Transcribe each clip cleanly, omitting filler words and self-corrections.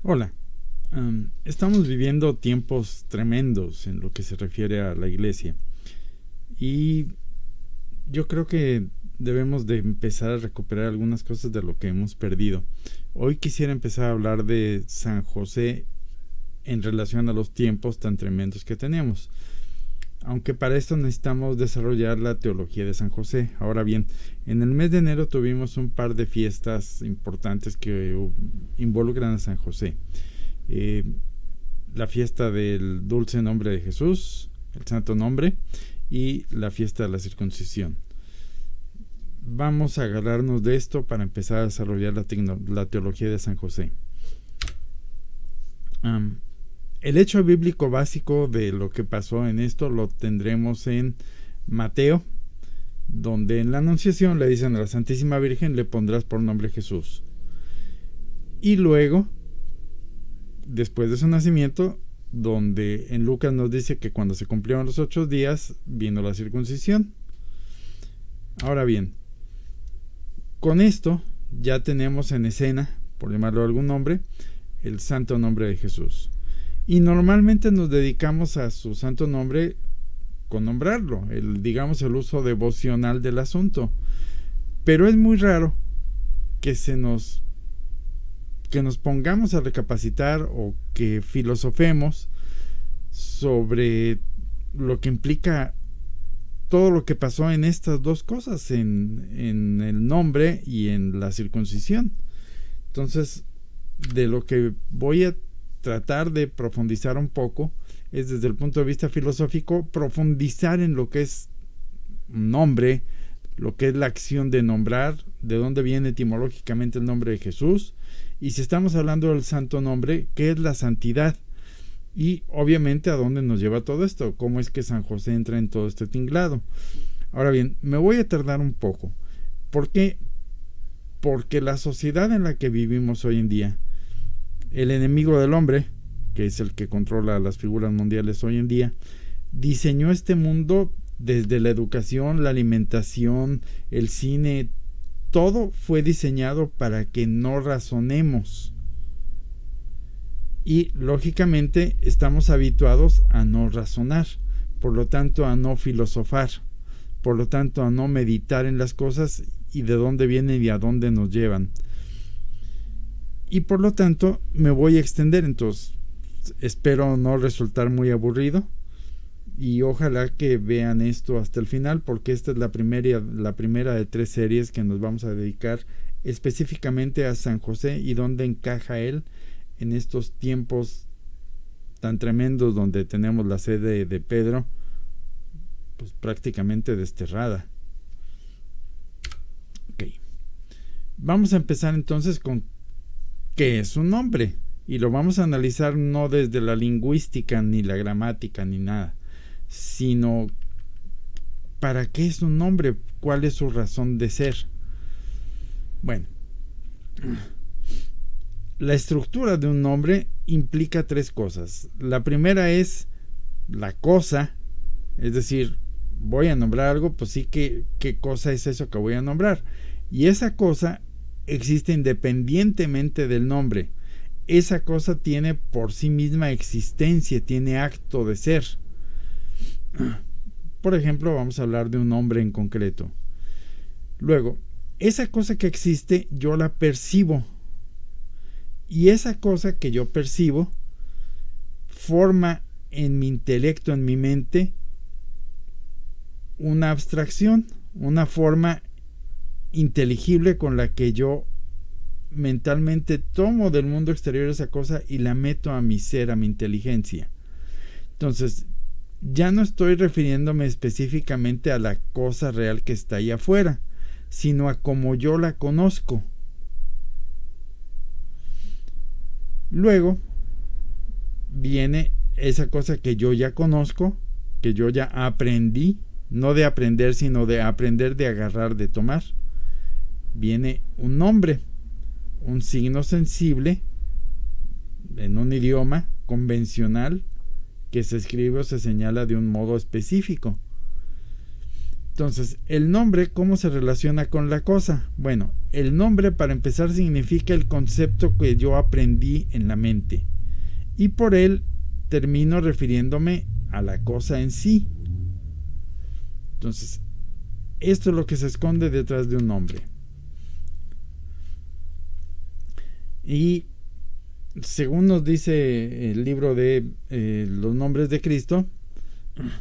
Hola. Estamos viviendo tiempos tremendos en lo que se refiere a la iglesia y yo creo que debemos de empezar a recuperar algunas cosas de lo que hemos perdido. Hoy quisiera empezar a hablar de San José en relación a los tiempos tan tremendos que tenemos. Aunque para esto necesitamos desarrollar la teología de San José. Ahora bien, en el mes de enero tuvimos un par de fiestas importantes que involucran a San José. Eh, la fiesta del dulce nombre de Jesús, el santo nombre, y la fiesta de la circuncisión. Vamos a agarrarnos de esto para empezar a desarrollar la teología de San José. El hecho bíblico básico de lo que pasó en esto lo tendremos en Mateo, donde en la Anunciación le dicen a la Santísima Virgen: le pondrás por nombre Jesús. Y luego, después de su nacimiento, donde en Lucas nos dice que cuando se cumplieron los 8 días vino la circuncisión. Ahora bien, con esto ya tenemos en escena, por llamarlo de algún nombre, el santo nombre de Jesús. Y normalmente nos dedicamos a su santo nombre con nombrarlo, el uso devocional del asunto. Pero es muy raro que nos pongamos a recapacitar o que filosofemos sobre lo que implica todo lo que pasó en estas dos cosas, en el nombre y en la circuncisión. Entonces, de lo que voy a tratar de profundizar un poco es, desde el punto de vista filosófico, profundizar en lo que es un nombre, lo que es la acción de nombrar, de dónde viene etimológicamente el nombre de Jesús, y si estamos hablando del santo nombre, qué es la santidad, y obviamente a dónde nos lleva todo esto, cómo es que San José entra en todo este tinglado. Ahora bien, me voy a tardar un poco. ¿Por qué? Porque la sociedad en la que vivimos hoy en día, el enemigo del hombre, que es el que controla las figuras mundiales hoy en día, diseñó este mundo desde la educación, la alimentación, el cine. Todo fue diseñado para que no razonemos. Y lógicamente estamos habituados a no razonar, por lo tanto a no filosofar, por lo tanto a no meditar en las cosas y de dónde vienen y a dónde nos llevan. Y por lo tanto me voy a extender, entonces espero no resultar muy aburrido y ojalá que vean esto hasta el final, porque esta es la primera de 3 series que nos vamos a dedicar específicamente a San José y dónde encaja él en estos tiempos tan tremendos donde tenemos la sede de Pedro pues prácticamente desterrada. Okay. Vamos a empezar entonces con qué es un nombre, y lo vamos a analizar no desde la lingüística ni la gramática ni nada, sino para qué es un nombre, cuál es su razón de ser. Bueno, la estructura de un nombre implica 3 cosas. La primera es la cosa, es decir, voy a nombrar algo, pues sí, ¿qué cosa es eso que voy a nombrar? Y esa cosa existe independientemente del nombre. Esa cosa tiene por sí misma existencia, tiene acto de ser. Por ejemplo, vamos a hablar de un nombre en concreto. Luego, esa cosa que existe, yo la percibo. Y esa cosa que yo percibo forma en mi intelecto, en mi mente, una abstracción, una forma inteligible con la que yo mentalmente tomo del mundo exterior esa cosa y la meto a mi ser, a mi inteligencia. Entonces, ya no estoy refiriéndome específicamente a la cosa real que está ahí afuera, sino a cómo yo la conozco. Luego viene esa cosa que yo ya conozco, que yo ya aprendí, no de aprender, sino de aprender, de agarrar, de tomar. Viene un nombre, un signo sensible en un idioma convencional que se escribe o se señala de un modo específico. Entonces, el nombre, ¿cómo se relaciona con la cosa? Bueno, el nombre, para empezar, significa el concepto que yo aprendí en la mente, y por él termino refiriéndome a la cosa en sí. Entonces, esto es lo que se esconde detrás de un nombre. Y según nos dice el libro de Los Nombres de Cristo,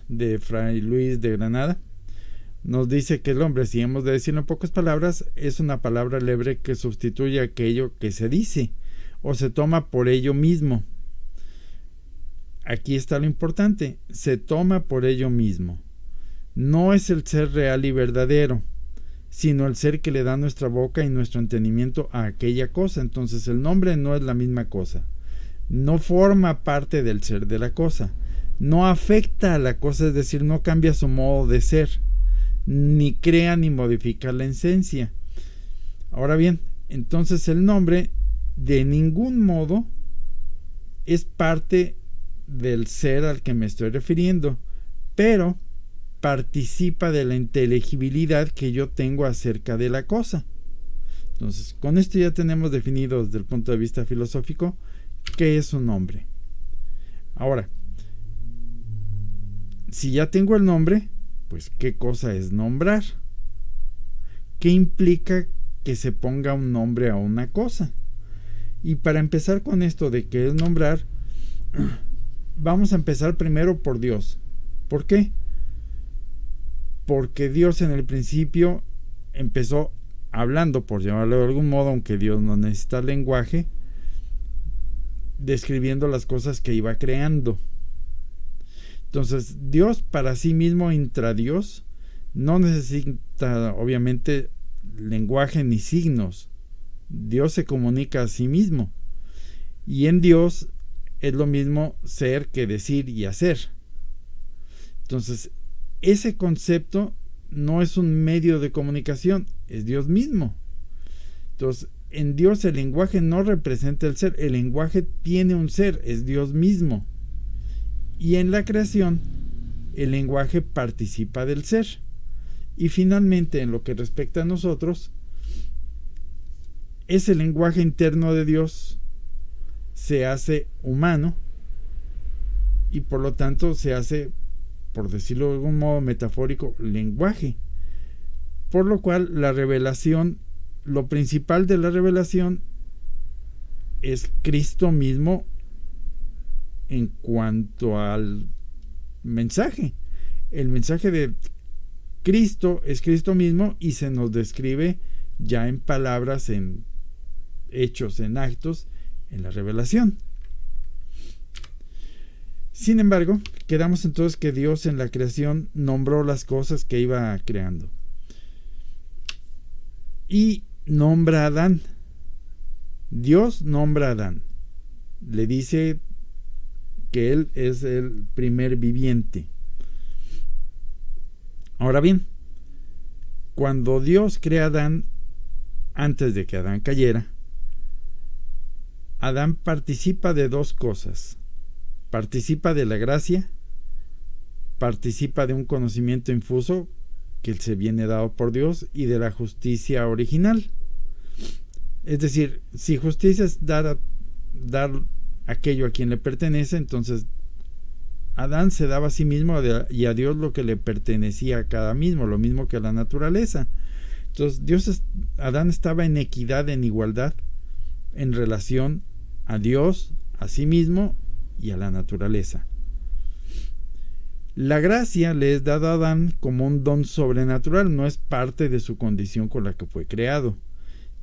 de Fray Luis de Granada, nos dice que el hombre, si hemos de decirlo en pocas palabras, es una palabra libre que sustituye aquello que se dice o se toma por ello mismo. Aquí está lo importante: se toma por ello mismo. No es el ser real y verdadero, sino el ser que le da nuestra boca y nuestro entendimiento a aquella cosa. Entonces el nombre no es la misma cosa, no forma parte del ser de la cosa, no afecta a la cosa, es decir, no cambia su modo de ser, ni crea ni modifica la esencia. Ahora bien, entonces el nombre de ningún modo es parte del ser al que me estoy refiriendo, pero participa de la inteligibilidad que yo tengo acerca de la cosa. Entonces, con esto ya tenemos definido desde el punto de vista filosófico qué es un nombre. Ahora, si ya tengo el nombre, pues ¿qué cosa es nombrar? ¿Qué implica que se ponga un nombre a una cosa? Y para empezar con esto de qué es nombrar, vamos a empezar primero por Dios. ¿Por qué? Porque Dios en el principio empezó hablando, por llamarlo de algún modo, aunque Dios no necesita lenguaje, describiendo las cosas que iba creando. Entonces, Dios para sí mismo, intradios, no necesita obviamente lenguaje ni signos. Dios se comunica a sí mismo. Y en Dios es lo mismo ser que decir y hacer. Entonces, ese concepto no es un medio de comunicación, es Dios mismo. Entonces, en Dios el lenguaje no representa el ser, el lenguaje tiene un ser, es Dios mismo. Y en la creación, el lenguaje participa del ser. Y finalmente, en lo que respecta a nosotros, ese lenguaje interno de Dios se hace humano y por lo tanto se hace, por decirlo de algún modo metafórico, lenguaje. Por lo cual la revelación, lo principal de la revelación es Cristo mismo en cuanto al mensaje. El mensaje de Cristo es Cristo mismo y se nos describe ya en palabras, en hechos, en actos, en la revelación. Sin embargo, quedamos entonces que Dios en la creación nombró las cosas que iba creando. Y nombra a Adán. Dios nombra a Adán. Le dice que él es el primer viviente. Ahora bien, cuando Dios crea a Adán, antes de que Adán cayera, Adán participa de dos cosas. Participa de la gracia, participa de un conocimiento infuso que se viene dado por Dios y de la justicia original. Es decir, si justicia es dar aquello a quien le pertenece, entonces Adán se daba a sí mismo y a Dios lo que le pertenecía a cada mismo, lo mismo que a la naturaleza. Entonces Adán estaba en equidad, en igualdad, en relación a Dios, a sí mismo y a la naturaleza. La gracia le es dada a Adán como un don sobrenatural, no es parte de su condición con la que fue creado,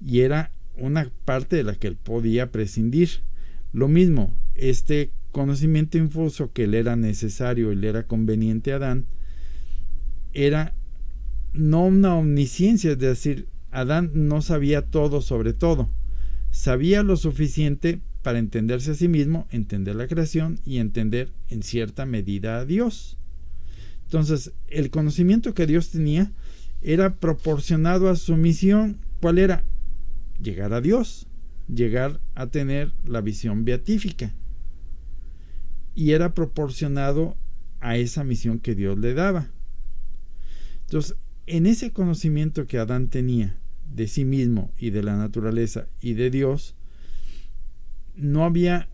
y era una parte de la que él podía prescindir. Lo mismo, este conocimiento infuso que le era necesario y le era conveniente a Adán, era no una omnisciencia, es decir, Adán no sabía todo sobre todo, sabía lo suficiente para entenderse a sí mismo, entender la creación y entender en cierta medida a Dios. Entonces, el conocimiento que Dios tenía era proporcionado a su misión. ¿Cuál era? Llegar a Dios, llegar a tener la visión beatífica. Y era proporcionado a esa misión que Dios le daba. Entonces, en ese conocimiento que Adán tenía de sí mismo y de la naturaleza y de Dios, no había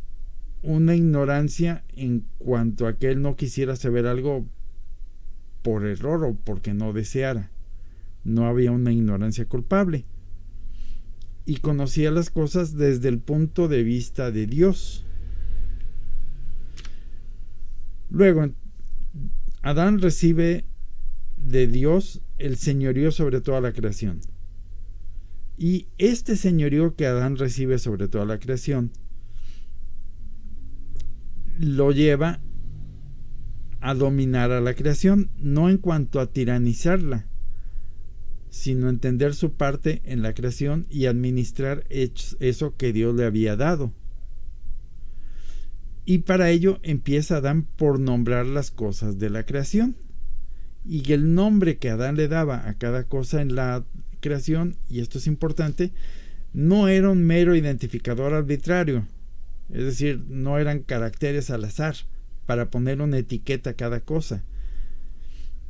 una ignorancia en cuanto a que él no quisiera saber algo por error o porque no deseara. No había una ignorancia culpable. Y conocía las cosas desde el punto de vista de Dios. Luego, Adán recibe de Dios el señorío sobre toda la creación. Y este señorío que Adán recibe sobre toda la creación lo lleva a dominar a la creación, no en cuanto a tiranizarla, sino entender su parte en la creación y administrar eso que Dios le había dado. Y para ello empieza Adán por nombrar las cosas de la creación. Y el nombre que Adán le daba a cada cosa en la creación, y esto es importante, no era un mero identificador arbitrario, es decir, no eran caracteres al azar para poner una etiqueta a cada cosa,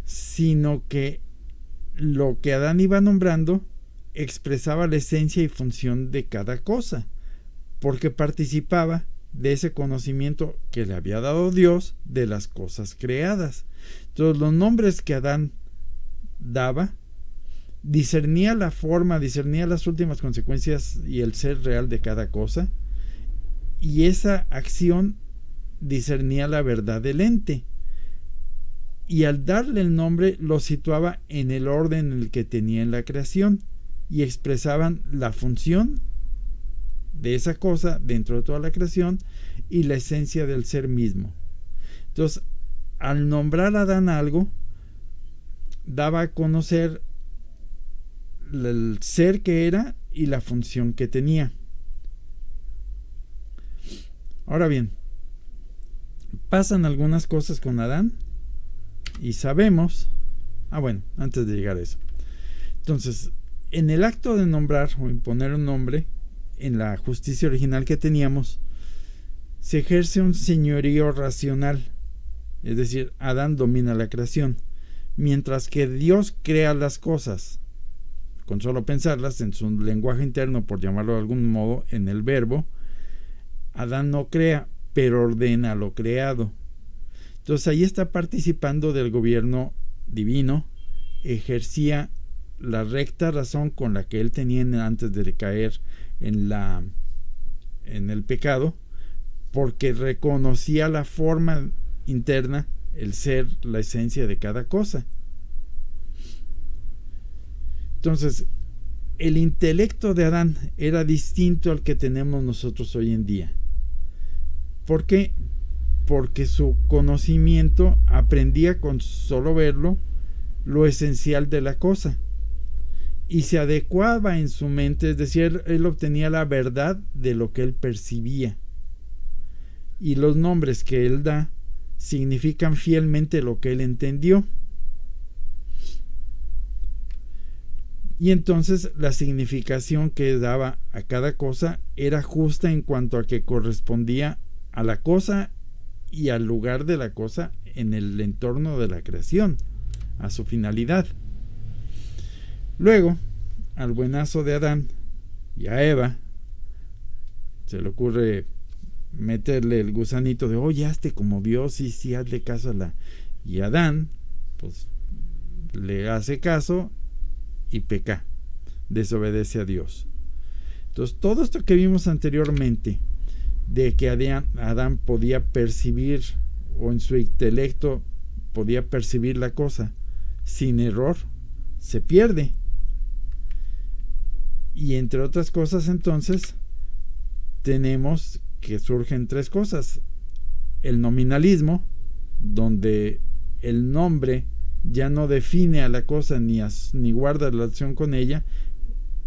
sino que lo que Adán iba nombrando expresaba la esencia y función de cada cosa, porque participaba de ese conocimiento que le había dado Dios de las cosas creadas. Entonces, los nombres que Adán daba discernía la forma, discernía las últimas consecuencias y el ser real de cada cosa, y esa acción discernía la verdad del ente, y al darle el nombre lo situaba en el orden en el que tenía en la creación, y expresaban la función de esa cosa dentro de toda la creación y la esencia del ser mismo. Entonces, al nombrar a Adán algo, daba a conocer el ser que era y la función que tenía. Ahora bien, pasan algunas cosas con Adán y sabemos, antes de llegar a eso, entonces, en el acto de nombrar o imponer un nombre, en la justicia original que teníamos, se ejerce un señorío racional, es decir, Adán domina la creación, mientras que Dios crea las cosas, con solo pensarlas en su lenguaje interno, por llamarlo de algún modo, en el verbo. Adán no crea, pero ordena lo creado. Entonces ahí está participando del gobierno divino, ejercía la recta razón con la que él tenía antes de caer en el pecado, porque reconocía la forma interna, el ser, la esencia de cada cosa. Entonces, el intelecto de Adán era distinto al que tenemos nosotros hoy en día. ¿Por qué? Porque su conocimiento aprendía con solo verlo lo esencial de la cosa y se adecuaba en su mente, es decir, él obtenía la verdad de lo que él percibía, y los nombres que él da significan fielmente lo que él entendió. Y entonces la significación que daba a cada cosa era justa en cuanto a que correspondía a la cosa y al lugar de la cosa en el entorno de la creación, a su finalidad. Luego, al buenazo de Adán y a Eva se le ocurre meterle el gusanito de, oye, hazte como Dios, y sí, hazle caso a y Adán, pues, le hace caso y peca, desobedece a Dios. Entonces, todo esto que vimos anteriormente, de que Adán podía percibir, o en su intelecto podía percibir la cosa sin error, se pierde. Y entre otras cosas, entonces, tenemos que surgen tres cosas: el nominalismo, donde el nombre ya no define a la cosa ni guarda relación con ella,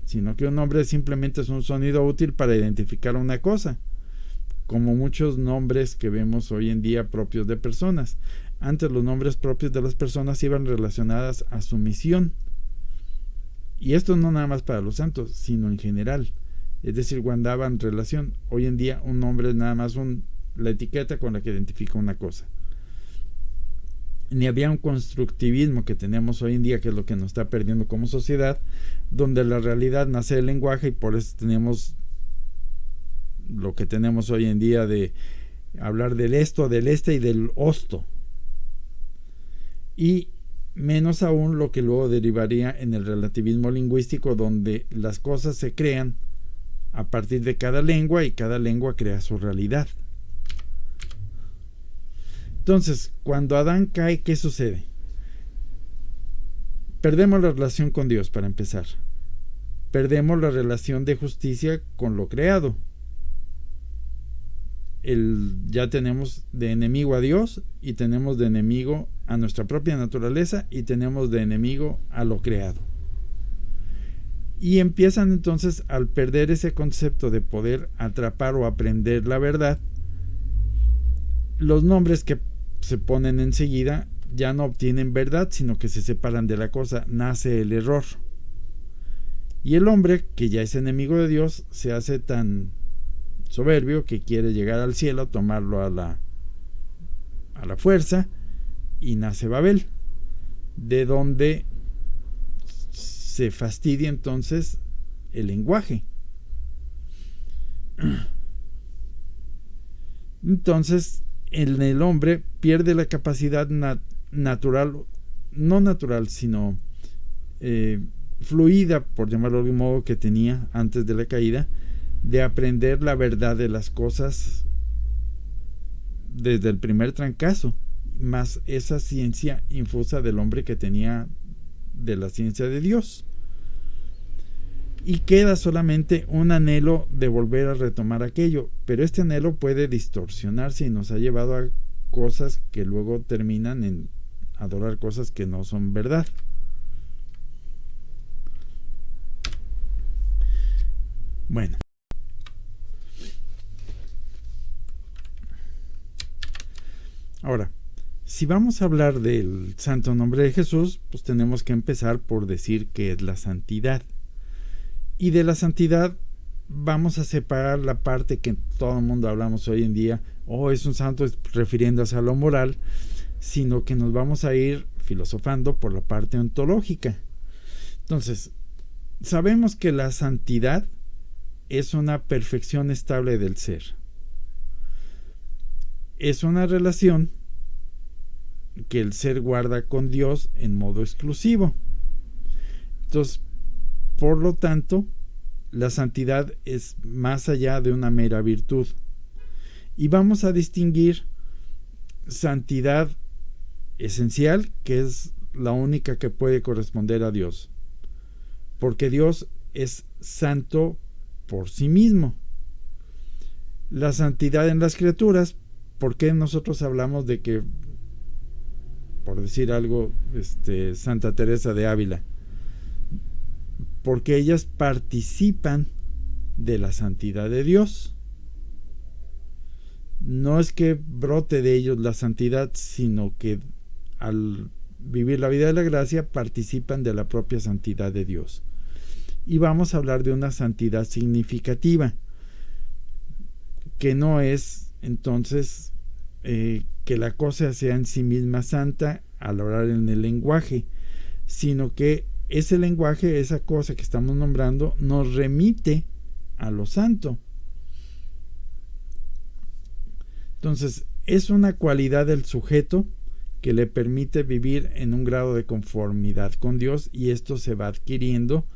sino que un nombre simplemente es un sonido útil para identificar una cosa, como muchos nombres que vemos hoy en día propios de personas. Antes los nombres propios de las personas iban relacionadas a su misión, y esto no nada más para los santos, sino en general, es decir, guardaban relación. Hoy en día un nombre es nada más la etiqueta con la que identifica una cosa. ni había un constructivismo que tenemos hoy en día, que es lo que nos está perdiendo como sociedad, donde la realidad nace del lenguaje, y por eso tenemos lo que tenemos hoy en día de hablar del esto, del este y del osto, y menos aún lo que luego derivaría en el relativismo lingüístico, donde las cosas se crean a partir de cada lengua y cada lengua crea su realidad. Entonces, cuando Adán cae, ¿qué sucede? Perdemos la relación con Dios, para empezar. Perdemos la relación de justicia con lo creado. Ya tenemos de enemigo a Dios, y tenemos de enemigo a nuestra propia naturaleza, y tenemos de enemigo a lo creado. Y empiezan entonces, al perder ese concepto de poder atrapar o aprender la verdad, los nombres que se ponen enseguida ya no obtienen verdad, sino que se separan de la cosa. Nace el error. Y el hombre, que ya es enemigo de Dios, se hace tan soberbio que quiere llegar al cielo, tomarlo a la fuerza, y nace Babel, de donde se fastidia entonces el lenguaje. Entonces el hombre pierde la capacidad natural, no natural, sino fluida, por llamarlo de un modo, que tenía antes de la caída, de aprender la verdad de las cosas desde el primer trancazo, más esa ciencia infusa del hombre que tenía de la ciencia de Dios. Y queda solamente un anhelo de volver a retomar aquello, pero este anhelo puede distorsionarse y nos ha llevado a cosas que luego terminan en adorar cosas que no son verdad. Bueno, ahora, si vamos a hablar del santo nombre de Jesús, pues tenemos que empezar por decir qué es la santidad. Y de la santidad vamos a separar la parte que todo el mundo hablamos hoy en día, es un santo, refiriéndose a lo moral, sino que nos vamos a ir filosofando por la parte ontológica. Entonces, sabemos que la santidad es una perfección estable del ser. Es una relación que el ser guarda con Dios en modo exclusivo. Entonces, por lo tanto, la santidad es más allá de una mera virtud. Y vamos a distinguir santidad esencial, que es la única que puede corresponder a Dios, porque Dios es santo por sí mismo. La santidad en las criaturas, ¿por qué nosotros hablamos de que, por decir algo, Santa Teresa de Ávila? Porque ellas participan de la santidad de Dios. No es que brote de ellos la santidad, sino que al vivir la vida de la gracia participan de la propia santidad de Dios. Y vamos a hablar de una santidad significativa, que no es entonces que la cosa sea en sí misma santa al hablar en el lenguaje, sino que ese lenguaje, esa cosa que estamos nombrando, nos remite a lo santo. Entonces, es una cualidad del sujeto que le permite vivir en un grado de conformidad con Dios, y esto se va adquiriendo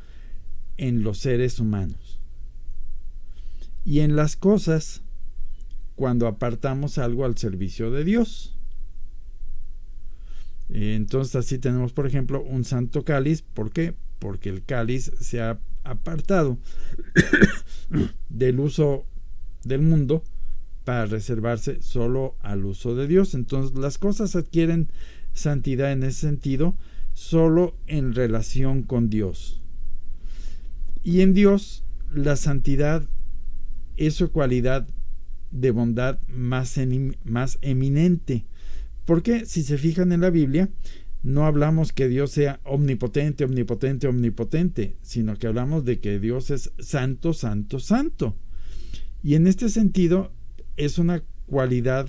en los seres humanos. Y en las cosas, cuando apartamos algo al servicio de Dios. Entonces así tenemos, por ejemplo, un santo cáliz. ¿Por qué? Porque el cáliz se ha apartado del uso del mundo para reservarse solo al uso de Dios. Entonces las cosas adquieren santidad en ese sentido solo en relación con Dios. Y en Dios la santidad es su cualidad de bondad más eminente. Porque si se fijan en la Biblia, no hablamos que Dios sea omnipotente, omnipotente, omnipotente, sino que hablamos de que Dios es santo, santo, santo. Y en este sentido es una cualidad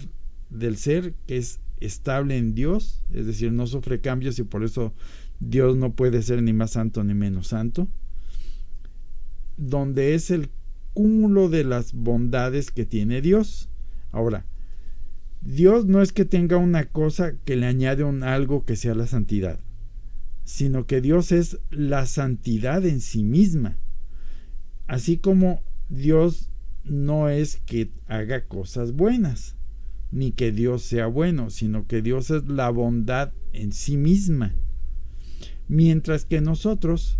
del ser que es estable en Dios, es decir, no sufre cambios y por eso Dios no puede ser ni más santo ni menos santo, donde es el cúmulo de las bondades que tiene Dios. Ahora, Dios no es que tenga una cosa que le añade un algo que sea la santidad, sino que Dios es la santidad en sí misma. Así como Dios no es que haga cosas buenas, ni que Dios sea bueno, sino que Dios es la bondad en sí misma. Mientras que nosotros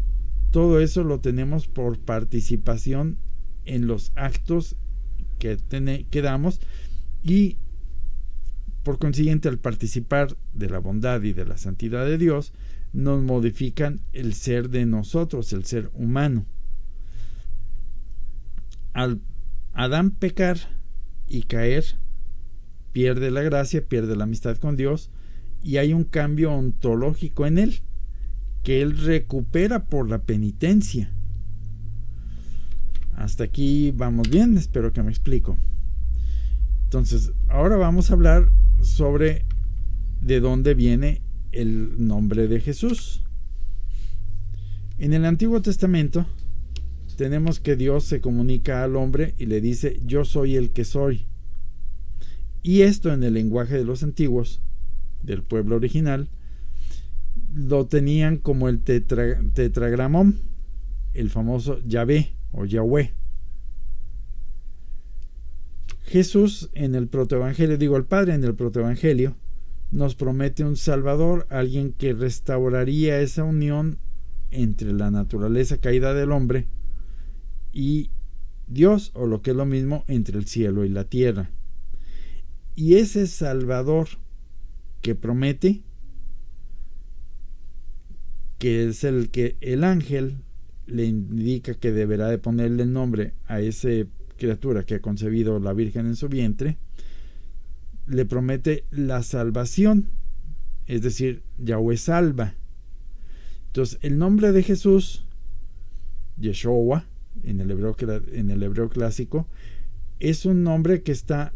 todo eso lo tenemos por participación en los actos que damos, y por consiguiente, al participar de la bondad y de la santidad de Dios, nos modifican el ser de nosotros, el ser humano. Al Adán pecar y caer, pierde la gracia, pierde la amistad con Dios, y hay un cambio ontológico en él, que él recupera por la penitencia. Hasta aquí vamos bien, espero que me explico. Entonces, ahora vamos a hablar sobre de dónde viene el nombre de Jesús. En el Antiguo Testamento tenemos que Dios se comunica al hombre y le dice: yo soy el que soy. Y esto, en el lenguaje de los antiguos, del pueblo original, lo tenían como el tetragramón, el famoso Yahvé o Yahweh. Jesús en el protoevangelio, el Padre en el protoevangelio, nos promete un Salvador, alguien que restauraría esa unión entre la naturaleza caída del hombre y Dios, o lo que es lo mismo, entre el cielo y la tierra. Y ese Salvador que promete, que es el que el ángel le indica que deberá de ponerle el nombre a esa criatura que ha concebido la Virgen en su vientre, le promete la salvación, es decir, Yahweh salva. Entonces, el nombre de Jesús, Yeshua, en el hebreo clásico, es un nombre que está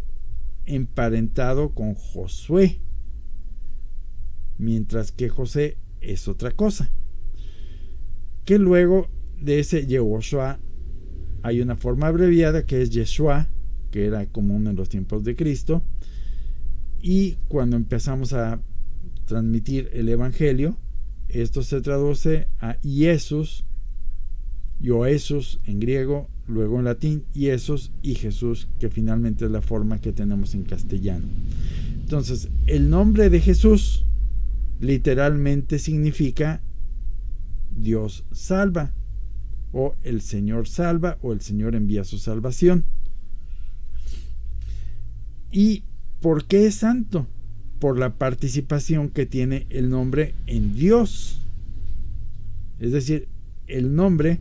emparentado con Josué, mientras que José es otra cosa. Que luego de ese Yehoshua hay una forma abreviada que es Yeshua, que era común en los tiempos de Cristo, y cuando empezamos a transmitir el Evangelio, esto se traduce a Jesús, Ioesus en griego, luego en latín Jesús, y Jesús, que finalmente es la forma que tenemos en castellano. Entonces, el nombre de Jesús literalmente significa Dios salva, o el Señor salva, o el Señor envía su salvación. ¿Y por qué es santo? Por la participación que tiene el nombre en Dios. Es decir, el nombre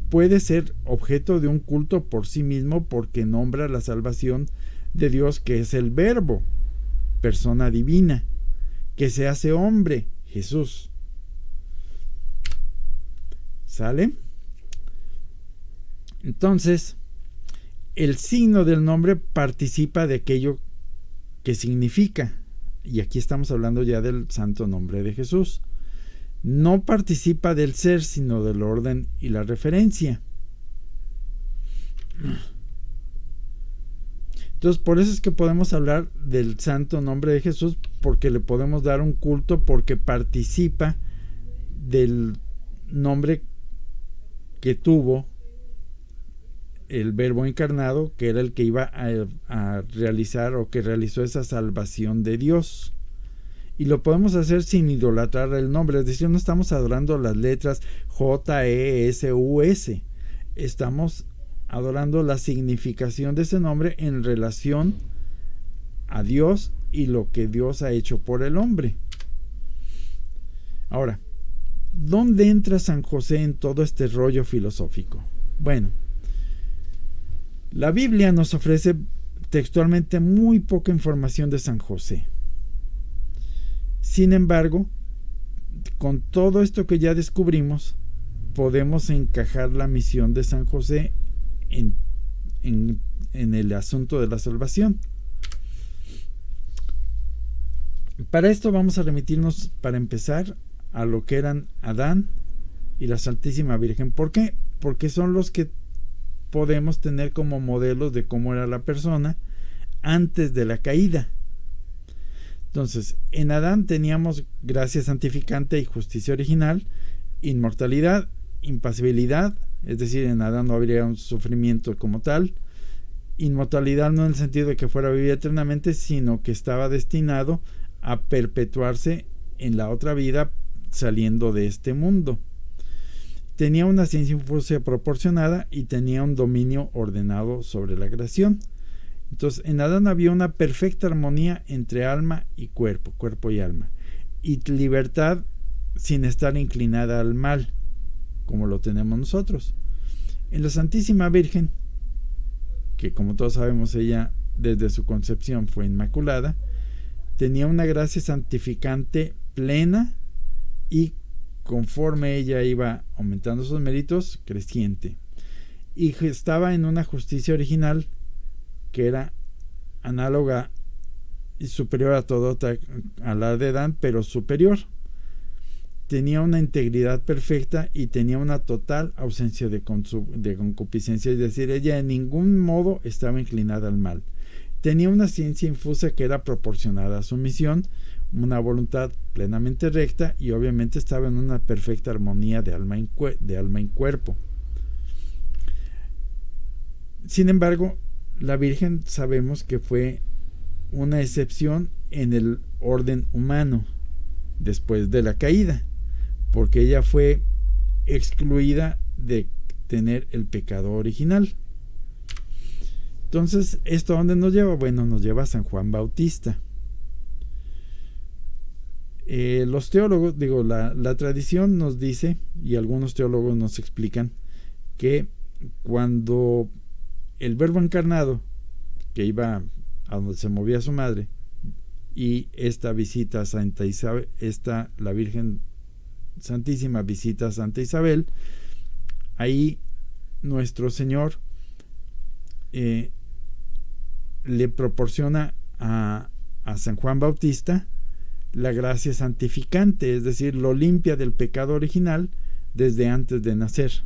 puede ser objeto de un culto por sí mismo porque nombra la salvación de Dios, que es el Verbo, persona divina, que se hace hombre, Jesús. ¿Sale? Entonces, el signo del nombre participa de aquello que significa, y aquí estamos hablando ya del santo nombre de Jesús. No participa del ser, sino del orden y la referencia. Entonces, por eso es que podemos hablar del santo nombre de Jesús, porque le podemos dar un culto, porque participa del nombre que tuvo el Verbo encarnado, que era el que iba a realizar, o que realizó esa salvación de Dios. Y lo podemos hacer sin idolatrar el nombre, es decir, no estamos adorando las letras J-E-S-U-S, estamos adorando la significación de ese nombre en relación a Dios y lo que Dios ha hecho por el hombre. Ahora, ¿dónde entra San José en todo este rollo filosófico? Bueno, la Biblia nos ofrece textualmente muy poca información de San José. Sin embargo, con todo esto que ya descubrimos, podemos encajar la misión de San José en el asunto de la salvación. Para esto vamos a remitirnos, para empezar, a lo que eran Adán y la Santísima Virgen. ¿Por qué? Porque son los que podemos tener como modelos de cómo era la persona antes de la caída. Entonces, en Adán teníamos gracia santificante y justicia original, inmortalidad, impasibilidad, es decir, en Adán no habría un sufrimiento como tal, inmortalidad no en el sentido de que fuera a vivir eternamente, sino que estaba destinado a perpetuarse en la otra vida saliendo de este mundo. Tenía una ciencia infusa proporcionada y tenía un dominio ordenado sobre la creación. Entonces, en Adán había una perfecta armonía entre alma y cuerpo, cuerpo y alma, y libertad sin estar inclinada al mal, como lo tenemos nosotros. En la Santísima Virgen, que como todos sabemos ella desde su concepción fue inmaculada, tenía una gracia santificante plena y conforme ella iba aumentando sus méritos, creciente. Y estaba en una justicia original que era análoga y superior a todo a la de Adán, pero superior. Tenía una integridad perfecta y tenía una total ausencia de concupiscencia, es decir, ella en ningún modo estaba inclinada al mal. Tenía una ciencia infusa que era proporcionada a su misión, una voluntad plenamente recta y obviamente estaba en una perfecta armonía de alma en cuerpo. Sin embargo, la Virgen sabemos que fue una excepción en el orden humano después de la caída, porque ella fue excluida de tener el pecado original. Entonces, ¿esto a dónde nos lleva? Bueno, nos lleva a San Juan Bautista. Los teólogos, la tradición nos dice, y algunos teólogos nos explican, que cuando el Verbo encarnado, que iba a donde se movía su madre, y esta visita a Santa Isabel, la Virgen Santísima visita a Santa Isabel, ahí nuestro Señor le proporciona a San Juan Bautista la gracia santificante, es decir, lo limpia del pecado original desde antes de nacer.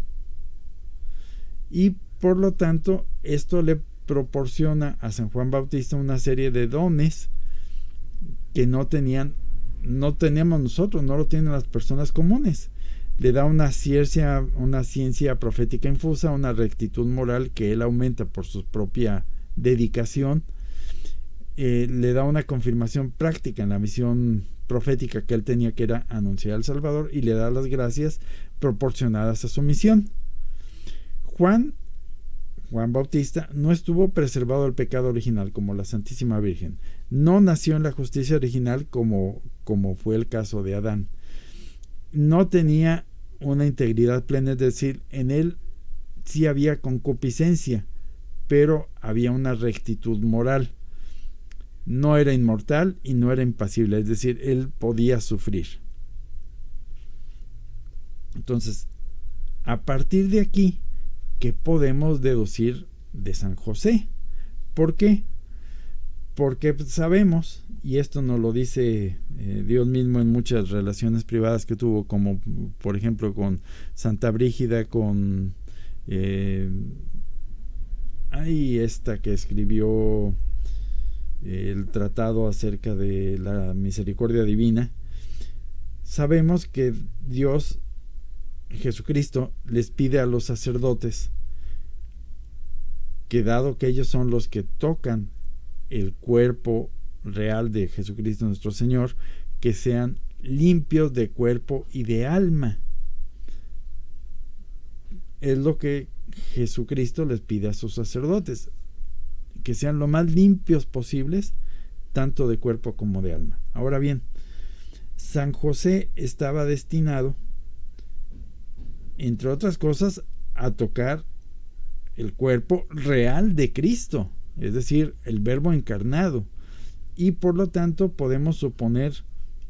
Y por lo tanto, esto le proporciona a San Juan Bautista una serie de dones que no teníamos nosotros, no lo tienen las personas comunes. Le da una ciencia profética infusa, una rectitud moral que él aumenta por su propia dedicación. Le da una confirmación práctica en la misión profética que él tenía, que era anunciar al Salvador, y le da las gracias proporcionadas a su misión. Juan Bautista no estuvo preservado del pecado original como la Santísima Virgen. No nació en la justicia original como fue el caso de Adán. No tenía una integridad plena, es decir, en él sí había concupiscencia, pero había una rectitud moral. No era inmortal y no era impasible, es decir, él podía sufrir. Entonces, a partir de aquí, ¿qué podemos deducir de San José? ¿Por qué? Porque sabemos, y esto nos lo dice Dios mismo en muchas relaciones privadas que tuvo, como por ejemplo con Santa Brígida, con esta que escribió el tratado acerca de la misericordia divina. Sabemos que Dios, Jesucristo, les pide a los sacerdotes que, dado que ellos son los que tocan el cuerpo real de Jesucristo nuestro Señor, que sean limpios de cuerpo y de alma. Es lo que Jesucristo les pide a sus sacerdotes, que sean lo más limpios posibles, tanto de cuerpo como de alma. Ahora bien, San José estaba destinado, entre otras cosas, a tocar el cuerpo real de Cristo, es decir, el Verbo encarnado, y por lo tanto podemos suponer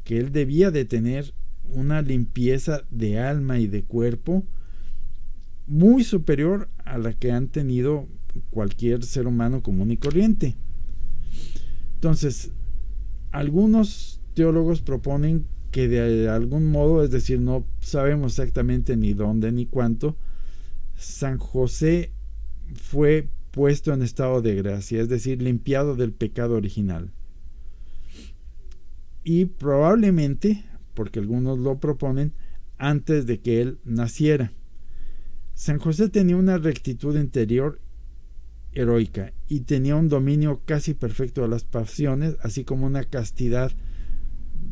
que él debía de tener una limpieza de alma y de cuerpo muy superior a la que han tenido cualquier ser humano común y corriente. Entonces, algunos teólogos proponen que de algún modo, es decir, no sabemos exactamente ni dónde ni cuánto, San José fue puesto en estado de gracia, es decir, limpiado del pecado original. Y probablemente, porque algunos lo proponen, antes de que él naciera. San José tenía una rectitud interior heroica y tenía un dominio casi perfecto de las pasiones, así como una castidad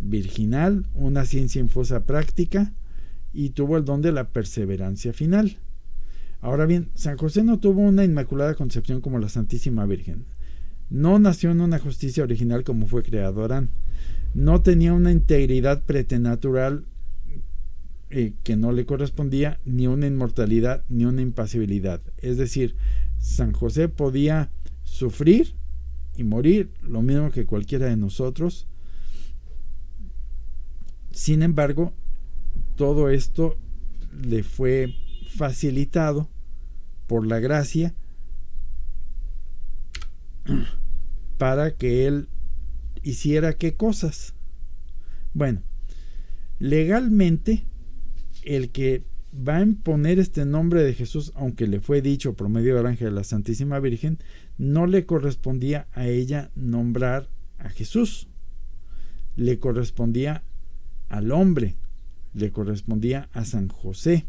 virginal, una ciencia infusa práctica, y tuvo el don de la perseverancia final. Ahora bien, San José no tuvo una inmaculada concepción como la Santísima Virgen. No nació en una justicia original como fue creado Adán. No tenía una integridad pretenatural que no le correspondía, ni una inmortalidad, ni una impasibilidad. Es decir, San José podía sufrir y morir lo mismo que cualquiera de nosotros. Sin embargo, todo esto le fue facilitado por la gracia para que él hiciera qué cosas. Bueno, legalmente el que va a imponer este nombre de Jesús, aunque le fue dicho por medio del ángel de la Santísima Virgen, no le correspondía a ella nombrar a Jesús, le correspondía al hombre, le correspondía a San José,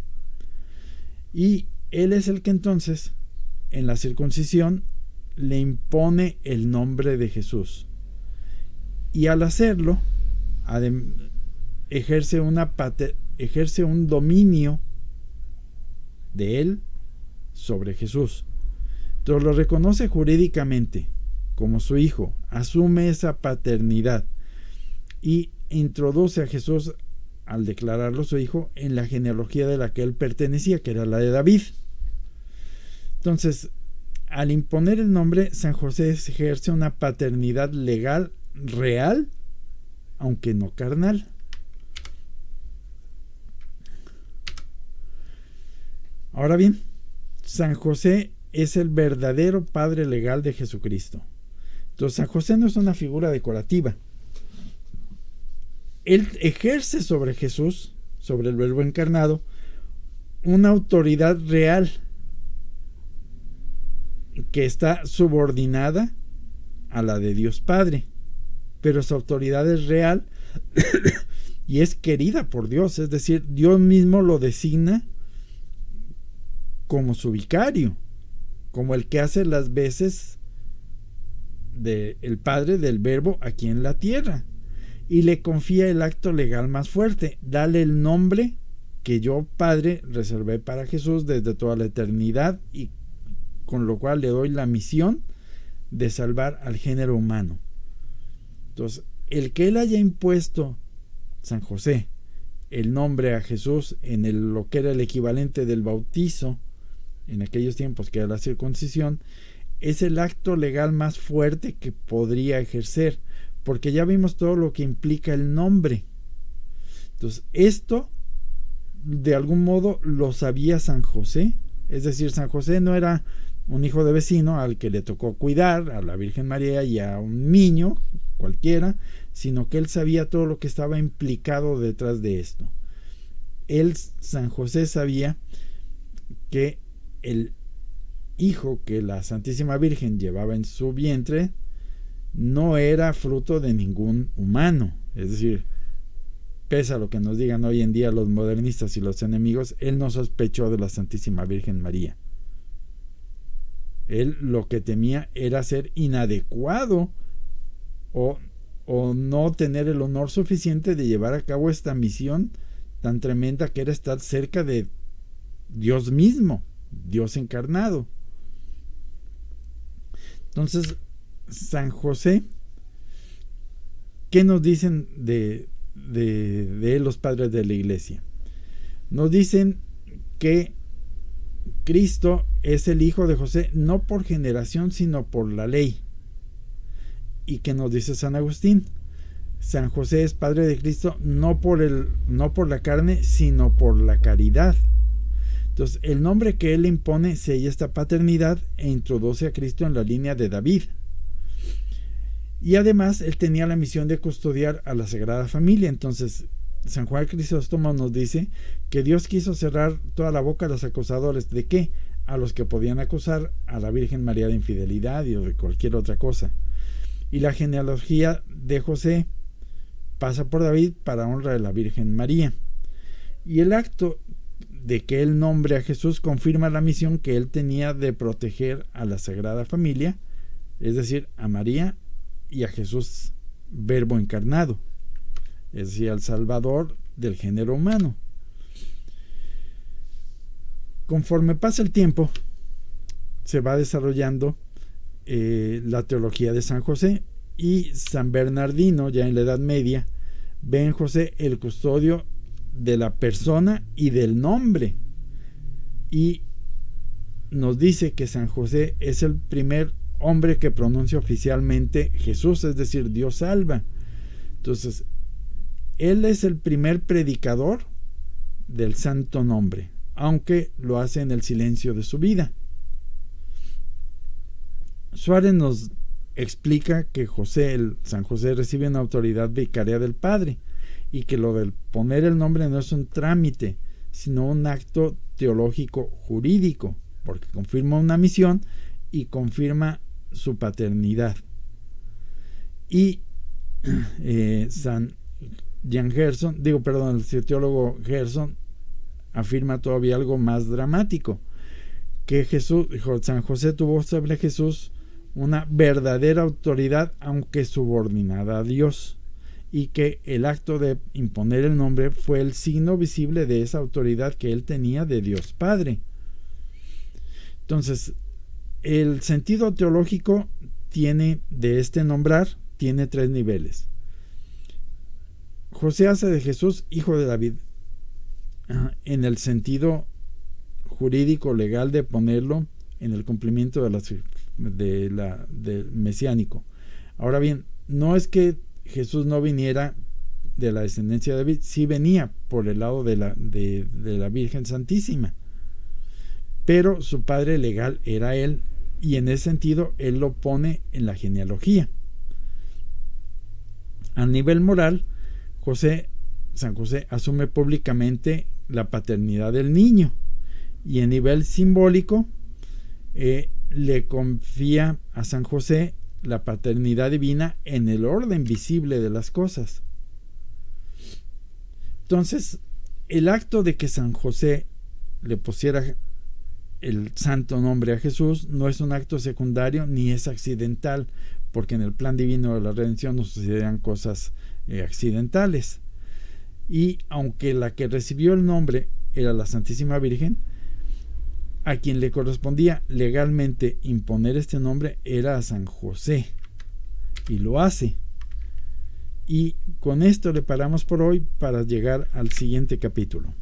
y él es el que entonces en la circuncisión le impone el nombre de Jesús, y al hacerlo ejerce un dominio de él sobre Jesús. Entonces lo reconoce jurídicamente como su hijo, asume esa paternidad y introduce a Jesús, al declararlo su hijo, en la genealogía de la que él pertenecía, que era la de David. Entonces, al imponer el nombre, San José ejerce una paternidad legal real, aunque no carnal. Ahora bien, San José es el verdadero padre legal de Jesucristo. Entonces, San José no es una figura decorativa. Él ejerce sobre Jesús, sobre el Verbo encarnado, una autoridad real que está subordinada a la de Dios Padre, pero su autoridad es real y es querida por Dios, es decir, Dios mismo lo designa como su vicario, como el que hace las veces del Padre del Verbo aquí en la tierra, y le confía el acto legal más fuerte: dale el nombre que yo, Padre, reservé para Jesús desde toda la eternidad, y con lo cual le doy la misión de salvar al género humano. Entonces, el que él haya impuesto, San José, el nombre a Jesús en lo que era el equivalente del bautizo en aquellos tiempos, que era la circuncisión, es el acto legal más fuerte que podría ejercer, porque ya vimos todo lo que implica el nombre. Entonces, esto de algún modo lo sabía San José, es decir, San José no era un hijo de vecino al que le tocó cuidar a la Virgen María y a un niño cualquiera, sino que él sabía todo lo que estaba implicado detrás de esto. Él, San José, sabía que el hijo que la Santísima Virgen llevaba en su vientre no era fruto de ningún humano, es decir, pese a lo que nos digan hoy en día los modernistas y los enemigos, él no sospechó de la Santísima Virgen María. Él lo que temía era ser inadecuado o no tener el honor suficiente de llevar a cabo esta misión tan tremenda que era estar cerca de Dios mismo, Dios encarnado. Entonces, San José, ¿qué nos dicen de él los padres de la Iglesia? Nos dicen que Cristo es el hijo de José no por generación, sino por la ley. ¿Y qué nos dice San Agustín? San José es padre de Cristo no por la carne, sino por la caridad. Entonces, el nombre que él impone sella esta paternidad e introduce a Cristo en la línea de David. Y además él tenía la misión de custodiar a la Sagrada Familia. Entonces San Juan Crisóstomo nos dice que Dios quiso cerrar toda la boca a los acusadores. ¿De qué? A los que podían acusar a la Virgen María de infidelidad y de cualquier otra cosa. Y la genealogía de José pasa por David para honra de la Virgen María. Y el acto de que él nombre a Jesús confirma la misión que él tenía de proteger a la Sagrada Familia, es decir, a María y a Jesús, Verbo encarnado, es decir, al Salvador del género humano. Conforme pasa el tiempo, se va desarrollando la teología de San José, y San Bernardino, ya en la Edad Media, ve en José el custodio de la persona y del nombre, y nos dice que San José es el primer hombre que pronuncia oficialmente Jesús, es decir, Dios salva. Entonces, él es el primer predicador del santo nombre, aunque lo hace en el silencio de su vida. Suárez nos explica que San José recibe una autoridad vicaria del Padre, y que lo del poner el nombre no es un trámite, sino un acto teológico jurídico, porque confirma una misión y confirma su paternidad. Y San Jan Gerson, el teólogo Gerson afirma todavía algo más dramático, que San José tuvo sobre Jesús una verdadera autoridad, aunque subordinada a Dios, y que el acto de imponer el nombre fue el signo visible de esa autoridad que él tenía de Dios Padre. Entonces, el sentido teológico de este nombrar tiene 3 niveles. José hace de Jesús hijo de David, en el sentido jurídico legal de ponerlo en el cumplimiento del mesiánico. Ahora bien, no es que Jesús no viniera de la descendencia de David, sí venía por el lado de la Virgen Santísima, pero su padre legal era él, y en ese sentido él lo pone en la genealogía. A nivel moral, San José asume públicamente la paternidad del niño, y a nivel simbólico le confía a San José la paternidad divina en el orden visible de las cosas. Entonces, el acto de que San José le pusiera el santo nombre a Jesús no es un acto secundario ni es accidental, porque en el plan divino de la redención no sucederán cosas accidentales. Y aunque la que recibió el nombre era la Santísima Virgen, a quien le correspondía legalmente imponer este nombre era a San José, y lo hace. Y con esto le paramos por hoy para llegar al siguiente capítulo.